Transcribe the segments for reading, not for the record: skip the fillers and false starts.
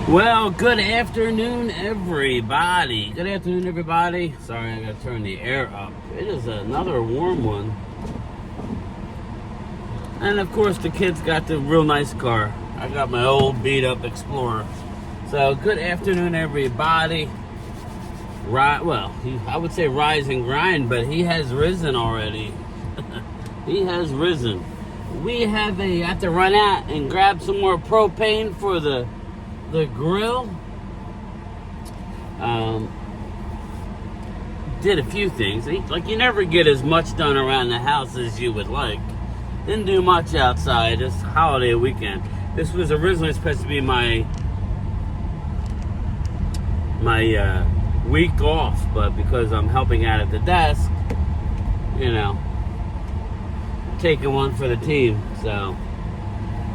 Well, good afternoon, everybody. Good afternoon, everybody. Sorry, I gotta turn the air up. It is another warm one. And of course, the kids got the real nice car. I got my old beat-up Explorer. So, good afternoon, everybody. I would say rise and grind, but he has risen already. He has risen. We have to run out and grab some more propane for the grill. Did a few things. Like, you never get as much done around the house as you would like. Didn't do much outside this holiday weekend. This was originally supposed to be my week off, but because I'm helping out at the desk, taking one for the team. So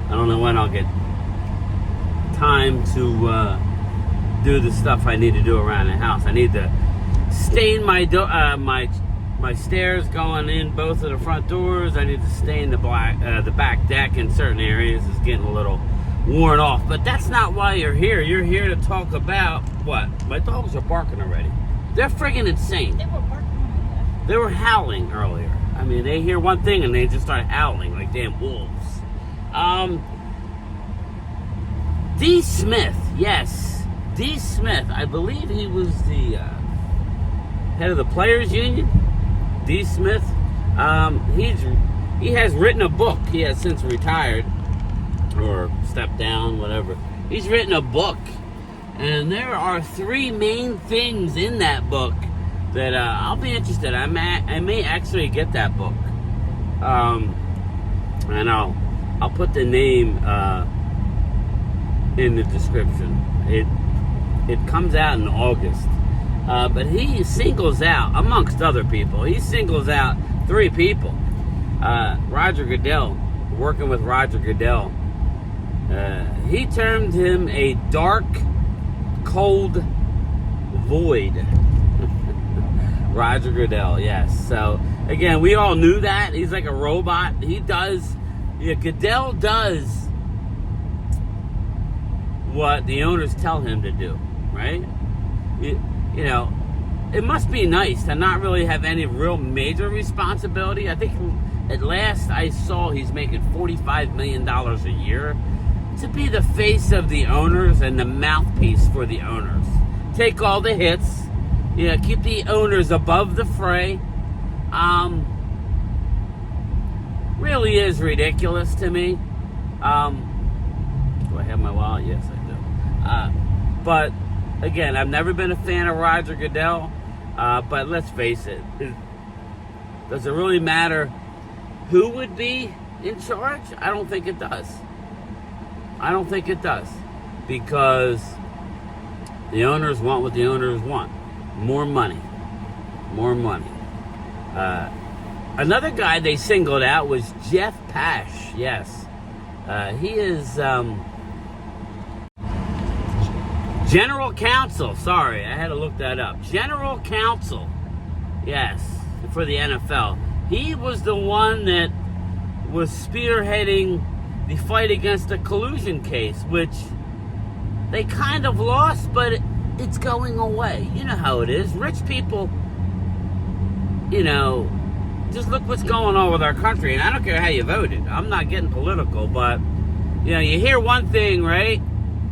I don't know when I'll get time to do the stuff I need to do around the house. I need to stain my stairs going in both of the front doors. I need to stain the back deck in certain areas. It's getting a little worn off, but that's not why you're here. You're here to talk about what? My dogs are barking already. They're friggin' insane. They were barking. They were howling earlier. I mean, they hear one thing and they just start howling like damn wolves. D. Smith, yes. D. Smith, I believe he was the head of the Players Union. D. Smith, he has written a book. He has since retired or stepped down, whatever. He's written a book, and there are three main things in that book that I'll be interested. I may actually get that book, and I'll put the name in the description. It comes out in August, but he singles out, amongst other people, he singles out three people. Roger Goodell, working with Roger Goodell, he termed him a dark, cold void. Roger Goodell, yes. So again, we all knew that. He's like a robot. Goodell does what the owners tell him to do, right? It must be nice to not really have any real major responsibility. I think at last I saw he's making $45 million a year to be the face of the owners and the mouthpiece for the owners. Take all the hits, keep the owners above the fray. Really is ridiculous to me. Do I have my wallet? Yes, I do. But again, I've never been a fan of Roger Goodell. But let's face it, does it really matter who would be in charge? I don't think it does. Because the owners want what the owners want. More money. Another guy they singled out was Jeff Pash. Yes. He is General Counsel. Sorry, I had to look that up. General Counsel. Yes, for the NFL. He was the one that was spearheading the fight against the collusion case, which they kind of lost, but it's going away. You know how it is. Rich people, just look what's going on with our country. And I don't care how you voted. I'm not getting political, but, you hear one thing, right?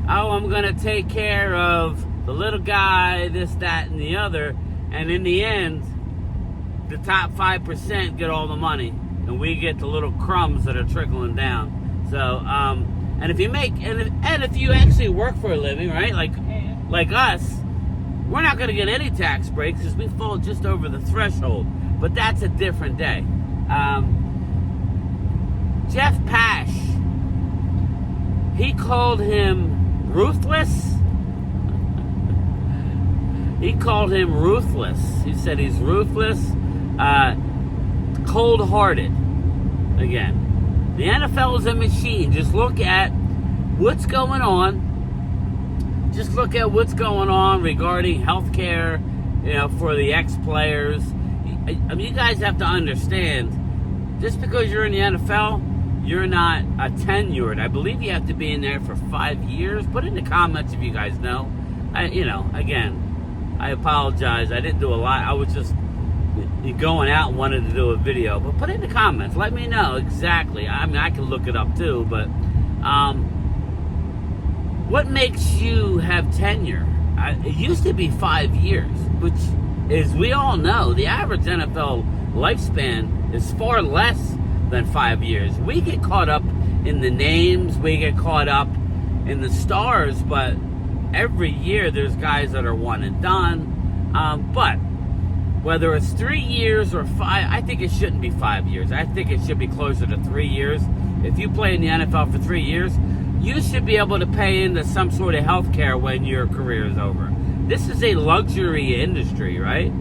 Oh, I'm going to take care of the little guy, this, that, and the other. And in the end, the top 5% get all the money. And we get the little crumbs that are trickling down. So, and if you actually work for a living, right, like us, we're not going to get any tax breaks because we fall just over the threshold. But that's a different day. Jeff Pash, he called him ruthless. He said he's ruthless, cold-hearted. Again. The NFL is a machine. Just look at what's going on. Just look at what's going on regarding healthcare, for the ex-players. I mean, you guys have to understand, just because you're in the NFL you're not a tenured. I believe you have to be in there for 5 years. Put in the comments if you guys know. Again, I apologize. I didn't do a lot. I was just going out and wanted to do a video. But put in the comments. Let me know exactly. I mean, I can look it up too. But what makes you have tenure? It used to be 5 years, which is, we all know, the average NFL lifespan is far less than 5 years. We get caught up in the names, we get caught up in the stars, but every year there's guys that are one and done. But whether it's 3 years or 5, I think it shouldn't be 5 years. I think it should be closer to 3 years. If you play in the NFL for 3 years, you should be able to pay into some sort of health care when your career is over. This is a luxury industry, right?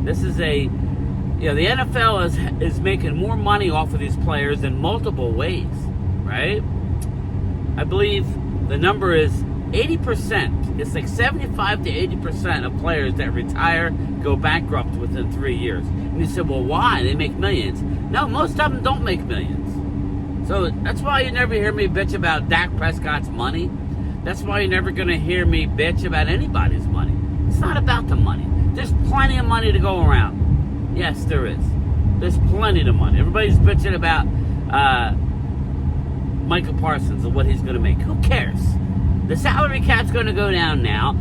This is the NFL is making more money off of these players in multiple ways, right? I believe the number is 80%. It's like 75 to 80% of players that retire go bankrupt within 3 years. And you said, well, why? They make millions. No, most of them don't make millions. So that's why you never hear me bitch about Dak Prescott's money. That's why you're never going to hear me bitch about anybody's money. It's not about the money. There's plenty of money to go around. Yes, there is. There's plenty of money. Everybody's bitching about Michael Parsons and what he's going to make. Who cares? The salary cap's going to go down now.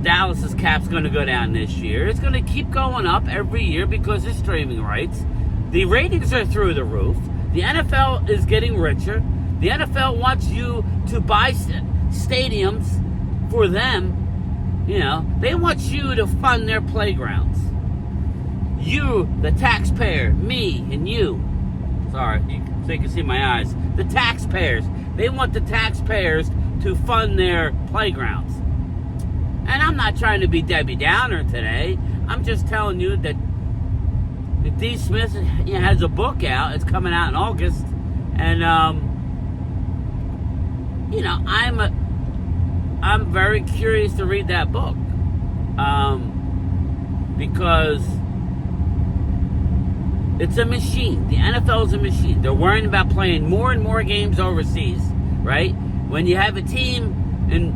Dallas's cap's going to go down this year. It's going to keep going up every year because of streaming rights. The ratings are through the roof. The NFL is getting richer. The NFL wants you to buy stadiums for them. They want you to fund their playgrounds. You, the taxpayer, me and you. Sorry, so you can see my eyes. The taxpayers. They want the taxpayers to fund their playgrounds. And I'm not trying to be Debbie Downer today. I'm just telling you that D. Smith has a book out. It's coming out in August. And, I'm very curious to read that book. Because it's a machine. The NFL is a machine. They're worrying about playing more and more games overseas, right? When you have a team in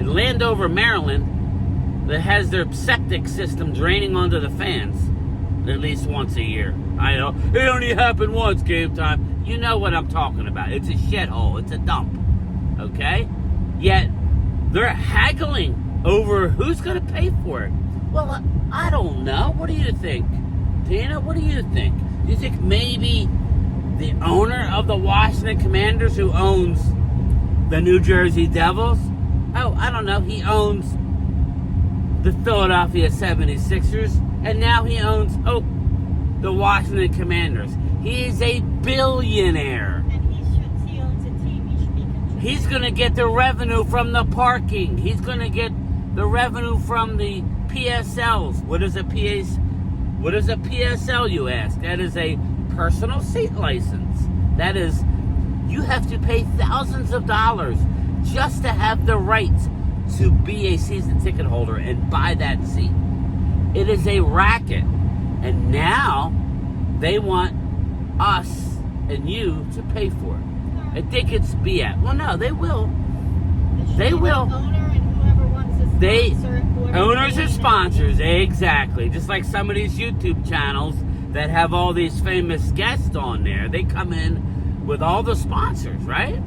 Landover, Maryland, that has their septic system draining onto the fans at least once a year. I know. It only happened once, game time. You know what I'm talking about. It's a shithole. It's a dump. Okay? Yet, they're haggling over who's going to pay for it. Well, I don't know. What do you think? Tina, what do you think? Do you think maybe the owner of the Washington Commanders, who owns the New Jersey Devils? Oh, I don't know. He owns the Philadelphia 76ers, and now he owns, the Washington Commanders. He is a billionaire. And he owns a team. He should be controlling. He's going to get the revenue from the parking. He's going to get the revenue from the PSLs. What is a PSL, you ask? That is a personal seat license. That is, you have to pay thousands of dollars just to have the right to be a season ticket holder and buy that seat. It is a racket. And now they want us and you to pay for it. I think it's BS. Well, no, they will. They will. Owner and whoever wants to sponsor. Owners and sponsors, exactly. Just like some of these YouTube channels that have all these famous guests on there. They come in with all the sponsors, right?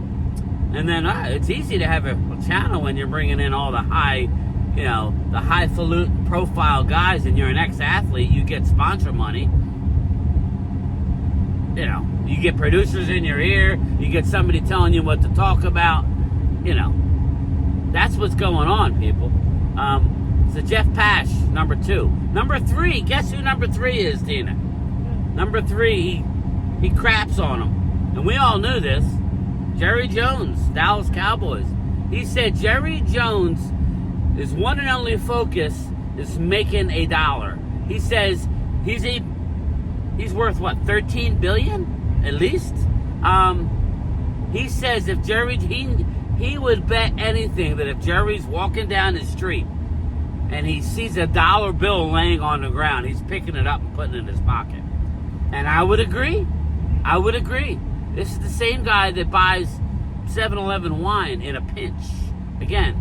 And then it's easy to have a channel when you're bringing in all the the highfalutin profile guys, and you're an ex-athlete. You get sponsor money. You get producers in your ear. You get somebody telling you what to talk about. That's what's going on, people. So Jeff Pash, number 2. Number 3, guess who number 3 is, Tina? Number 3, he craps on him. And we all knew this. Jerry Jones, Dallas Cowboys. He said Jerry Jones' his one and only focus is making a dollar. He says he's worth what, $13 billion at least? He says if Jerry, he would bet anything that if Jerry's walking down the street and he sees a dollar bill laying on the ground, he's picking it up and putting it in his pocket. And I would agree. I would agree. This is the same guy that buys 7-Eleven wine in a pinch. Again,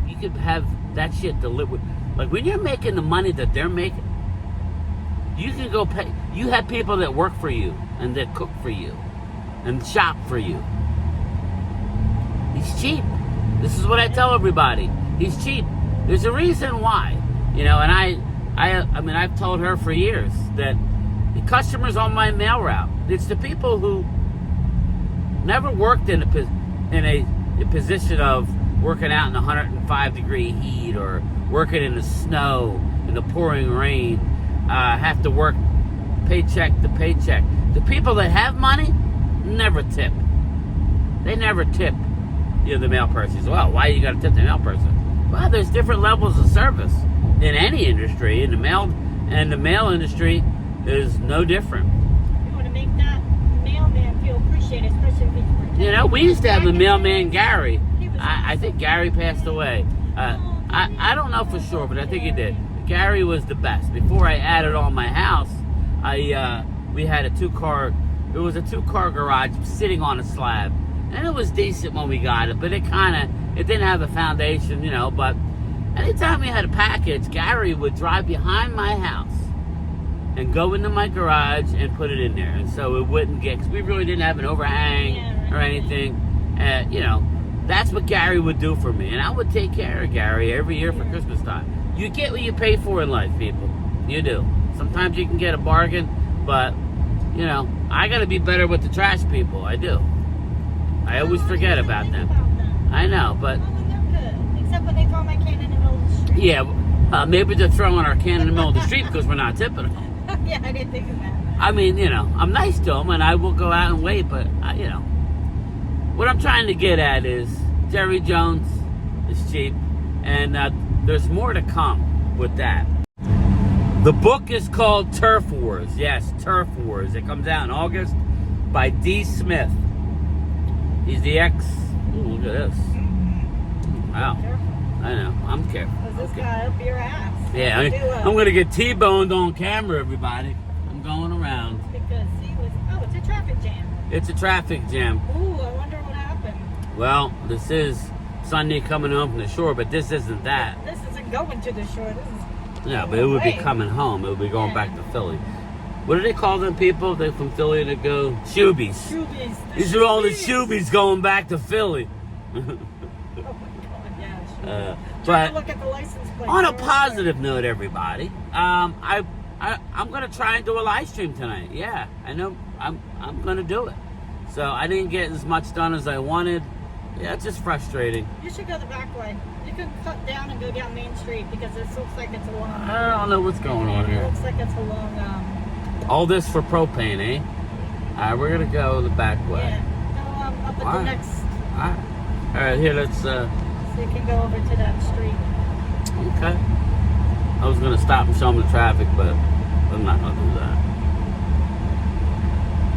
you could have that shit delivered. Like when you're making the money that they're making, you can go pay. You have people that work for you and that cook for you and shop for you. He's cheap. This is what I tell everybody. He's cheap. There's a reason why. You know, and I mean, I've told her for years that the customers on my mail route, it's the people who never worked in a position of working out in 105-degree heat or working in the snow, in the pouring rain, have to work paycheck to paycheck. The people that have money never tip. They never tip, you know, the mail person. Well, why you got to tip the mail person? Well, there's different levels of service in any industry, in the mail industry is no different. You want to make that mailman feel appreciated, especially if he's protected. You know, we used to have a mailman, Gary. I think Gary passed away. I don't know for sure, but I think he did. Gary was the best. Before I added on my house, we had a two-car garage sitting on a slab. And it was decent when we got it, but it didn't have a foundation, you know, but anytime we had a package, Gary would drive behind my house and go into my garage and put it in there. And so it wouldn't get, because we really didn't have an overhang or anything. You know, that's what Gary would do for me. And I would take care of Gary every year for Christmas time. You get what you pay for in life, people. You do. Sometimes you can get a bargain, but, you know, I got to be better with the trash people. I do. I always forget about them. I know, but... they're good. Except when they throw my can in the middle of the street. Yeah, maybe they're throwing our can in the middle of the street because we're not tipping them. Yeah, I didn't think of that. I mean, you know, I'm nice to them and I will go out and wait, but, you know. What I'm trying to get at is Jerry Jones is cheap, and there's more to come with that. The book is called Turf Wars. Yes, Turf Wars. It comes out in August by D. Smith. He's the ex... Ooh, look at this. Wow. Careful. I know. I'm careful. Because this guy up your ass. Yeah, I'm going to get T-boned on camera, everybody. I'm going around. Because he was... Oh, it's a traffic jam. It's a traffic jam. Ooh, I wonder what happened. Well, this is Sunday coming home from the shore, but this isn't that. This isn't going to the shore. This is... No, but it would be coming home. It would be going back to Philly. What do they call them people? They're from Philly to go... Shoobies. Shoobies. These are all the Shoobies going back to Philly. Oh my God, yeah. But look at the license plate. on a positive note, everybody, I'm gonna try and do a live stream tonight. Yeah, I know I'm gonna do it. So I didn't get as much done as I wanted. Yeah, it's just frustrating. You should go the back way. You can cut down and go down Main Street because it looks like it's a long... I don't know what's going on It here. looks like it's a long... All this for propane, eh? All right, we're gonna go the back way. Yeah. Go up at All the right. next... All right, here, let's... So you can go over to that street. Okay. I was gonna stop and show them the traffic, but I'm not gonna do that.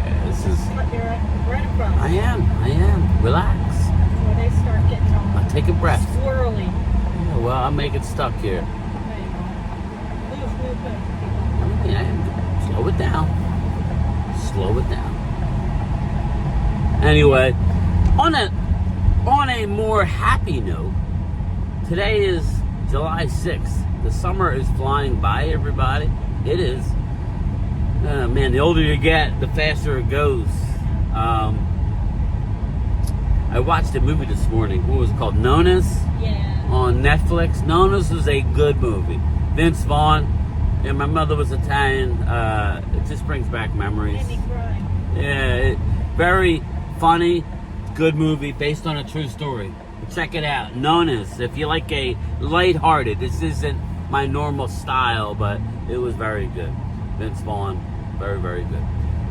Yeah, this is... You're right across. I am. Relax. That's where they start getting all... I'll take a breath. Swirly. Yeah, well, I'm making stuck here. There you go. Move. Yeah, slow it down. Slow it down. Anyway, on a more happy note, today is July 6th. The summer is flying by, everybody. It is. Man, the older you get, the faster it goes. I watched a movie this morning. What was it called? Nona's? Yeah. On Netflix. Nona's was a good movie. Vince Vaughn. And my mother was Italian. It just brings back memories. Made me cry. Yeah, very funny, good movie based on a true story. Check it out. Nona's. If you like a lighthearted, this isn't my normal style, but it was very good. Vince Vaughn, very, very good.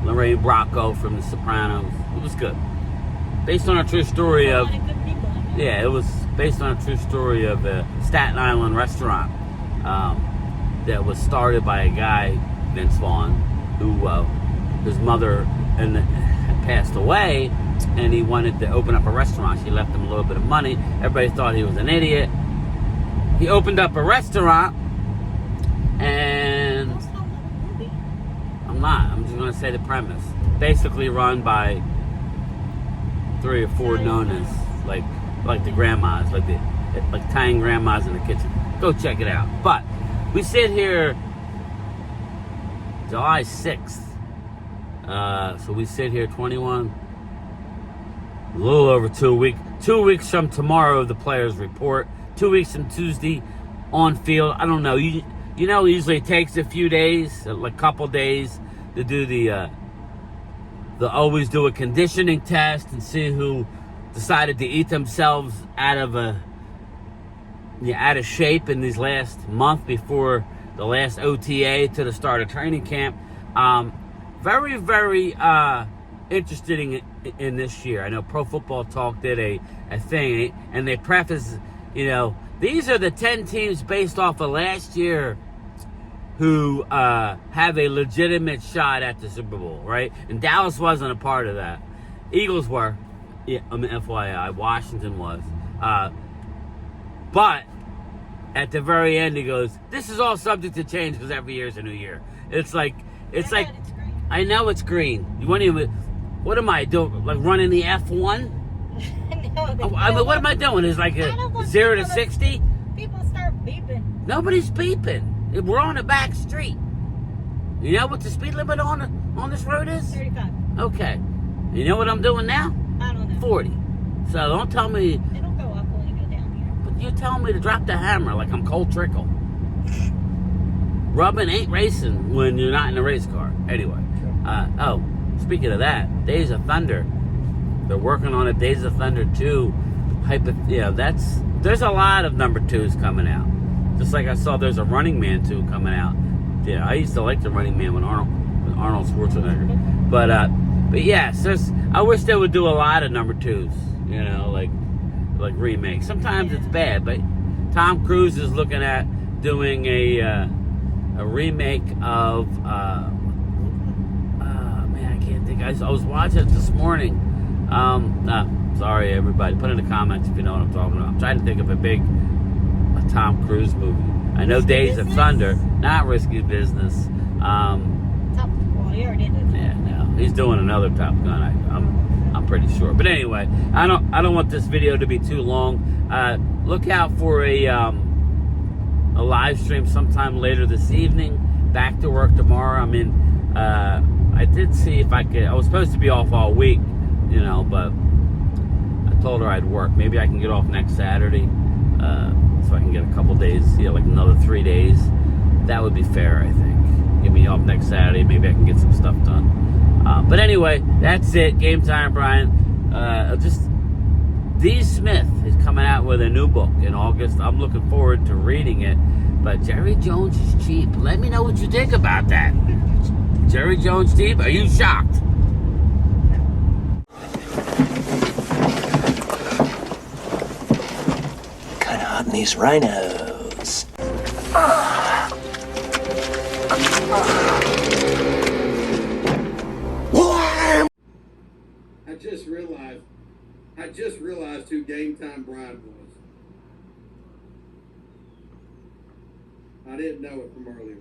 Lorraine Bracco from The Sopranos. It was good. Based on a true story of... A lot of good people in it. Yeah, it was based on a true story of a Staten Island restaurant that was started by a guy, Vince Vaughn, who his mother had passed away, and he wanted to open up a restaurant. She left him a little bit of money. Everybody thought he was an idiot. He opened up a restaurant, and Don't tell them the movie. I'm not. going to say the premise. Basically run by 3 or 4 nonas, like the grandmas, like Italian grandmas in the kitchen. Go check it out. But we sit here July 6th. So we sit here 21, a little over 2 weeks. 2 weeks from tomorrow, the players report. 2 weeks from Tuesday on field. I don't know. You know, usually it takes a few days, like a couple days, to do they'll always do a conditioning test and see who decided to eat themselves out of shape in these last month before the last OTA to the start of training camp. Very, very interested in this year. I know Pro Football Talk did a thing, and they preface, these are the 10 teams based off of last year who have a legitimate shot at the Super Bowl, right? And Dallas wasn't a part of that. Eagles were. Yeah, FYI, Washington was. But at the very end, he goes, "This is all subject to change because every year is a new year." It's like, I know it's green. You want to? What am I doing? Like running the F1? No, what am I doing? Is like a 0 to 60? People start beeping. Nobody's beeping. We're on a back street. You know what the speed limit on this road is? 35. Okay. You know what I'm doing now? I don't know. 40. So don't tell me. It'll go up when you go down here. But you're telling me to drop the hammer like I'm Cole Trickle. Rubbing ain't racing when you're not in a race car. Anyway. Speaking of that, Days of Thunder. They're working on a Days of Thunder 2. There's a lot of number 2s coming out. Just like I saw there's a Running Man 2 coming out. Yeah, I used to like the Running Man with Arnold Schwarzenegger. But yes, I wish they would do a lot of number 2s, like remakes. Sometimes it's bad, but Tom Cruise is looking at doing a remake of I can't think. I was watching it this morning. Sorry everybody, put in the comments if you know what I'm talking about. I'm trying to think of a Tom Cruise movie. I know Days of Thunder, not Risky Business. He already did it. Yeah, no, he's doing another Top Gun. I'm pretty sure. But anyway, I don't want this video to be too long. Look out for a live stream sometime later this evening. Back to work tomorrow. I did see if I could. I was supposed to be off all week, but I told her I'd work. Maybe I can get off next Saturday, so I can get a couple days, like another 3 days. That would be fair, I think. Get me off next Saturday. Maybe I can get some stuff done. But anyway, that's it. Game time, Brian. D. Smith is coming out with a new book in August. I'm looking forward to reading it. But Jerry Jones is cheap. Let me know what you think about that. Jerry Jones cheap? Are you shocked? Kind of hot in these rhinos. I just realized who Game Time Brian was. I didn't know it from earlier.